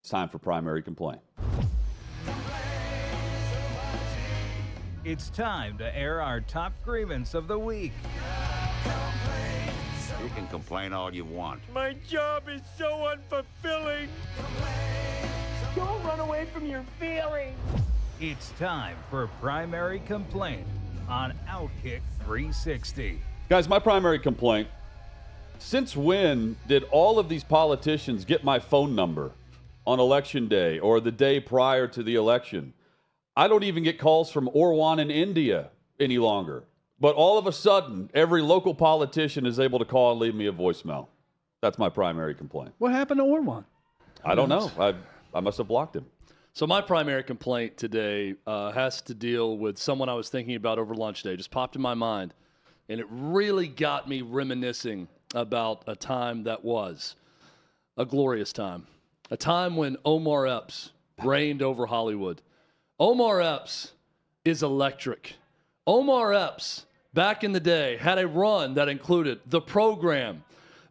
It's time for Primary Complaint. It's time to air our top grievance of the week. You can complain all you want. My job is so unfulfilling. Don't run away from your feelings. It's time for Primary Complaint on Outkick 360. Guys, my primary complaint, since when did all of these politicians get my phone number on election day or the day prior to the election? I don't even get calls from Orwan in India any longer. But all of a sudden, every local politician is able to call and leave me a voicemail. That's my primary complaint. What happened to Orwan? I don't know. I must have blocked him. So my primary complaint today has to deal with someone I was thinking about over lunch today. Just popped in my mind, and it really got me reminiscing about a time that was a glorious time. A time when Omar Epps reigned over Hollywood. Omar Epps is electric. Omar Epps, back in the day, had a run that included The Program,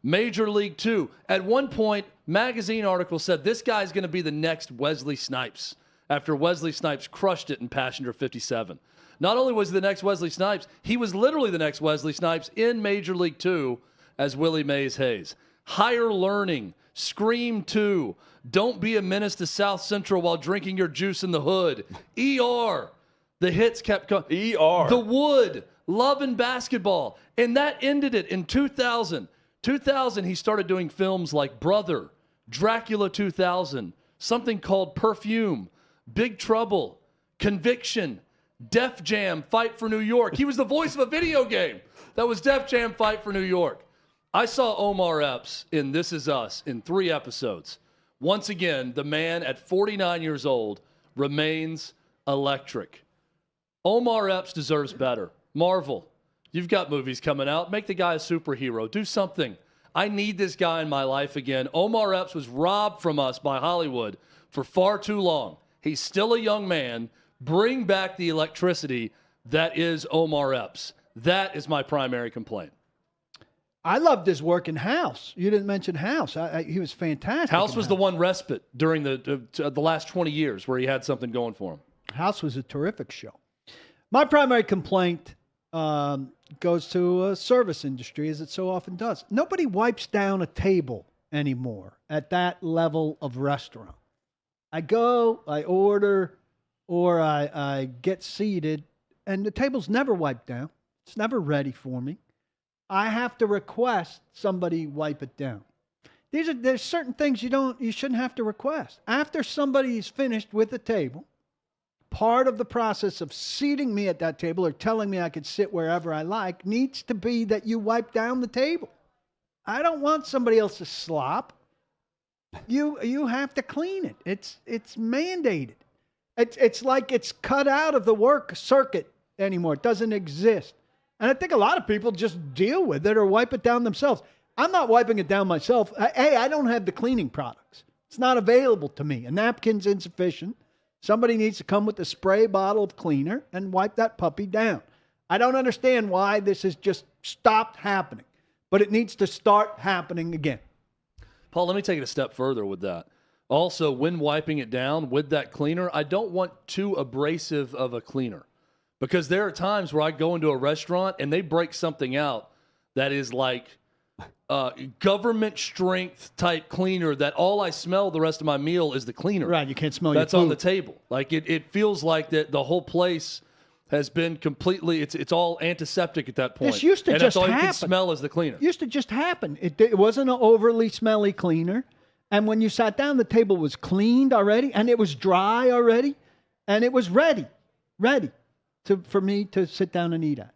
Major League 2. At one point, magazine article said this guy's going to be the next Wesley Snipes after Wesley Snipes crushed it in Passenger 57. Not only was he the next Wesley Snipes, he was literally the next Wesley Snipes in Major League 2 as Willie Mays Hayes. Higher Learning, Scream 2, Don't Be a Menace to South Central While Drinking Your Juice in the Hood, ER. The hits kept coming. ER. The Wood, Love and Basketball. And that ended it in 2000. 2000, he started doing films like Brother, Dracula 2000, something called Perfume, Big Trouble, Conviction, Def Jam, Fight for New York. He was the voice of a video game that was Def Jam, Fight for New York. I saw Omar Epps in This Is Us in 3 episodes. Once again, the man at 49 years old remains electric. Omar Epps deserves better. Marvel, you've got movies coming out. Make the guy a superhero. Do something. I need this guy in my life again. Omar Epps was robbed from us by Hollywood for far too long. He's still a young man. Bring back the electricity that is Omar Epps. That is my primary complaint. I loved his work in House. You didn't mention House. He was fantastic. House was the one respite during the last 20 years where he had something going for him. House was a terrific show. My primary complaint goes to a service industry, as it so often does. Nobody wipes down a table anymore at that level of restaurant. I go, I order, or I get seated, and the table's never wiped down. It's never ready for me. I have to request somebody wipe it down. There's certain things you shouldn't have to request. After somebody's finished with the table, part of the process of seating me at that table or telling me I could sit wherever I like needs to be that you wipe down the table. I don't want somebody else's slop. You have to clean it. It's mandated. It's like it's cut out of the work circuit anymore. It doesn't exist. And I think a lot of people just deal with it or wipe it down themselves. I'm not wiping it down myself. I don't have the cleaning products. It's not available to me. A napkin's insufficient. Somebody needs to come with a spray bottle of cleaner and wipe that puppy down. I don't understand why this has just stopped happening, but it needs to start happening again. Paul, let me take it a step further with that. Also, when wiping it down with that cleaner, I don't want too abrasive of a cleaner. Because there are times where I go into a restaurant and they break something out that is like government strength type cleaner that all I smell the rest of my meal is the cleaner. Right, you can't smell that's your food. on the table. Like it feels like that the whole place has been completely, it's all antiseptic at that point. This used to and just that's all happen. you can smell is the cleaner. It used to just happen. It wasn't an overly smelly cleaner. And when you sat down, the table was cleaned already and it was dry already and it was ready for me to sit down and eat at.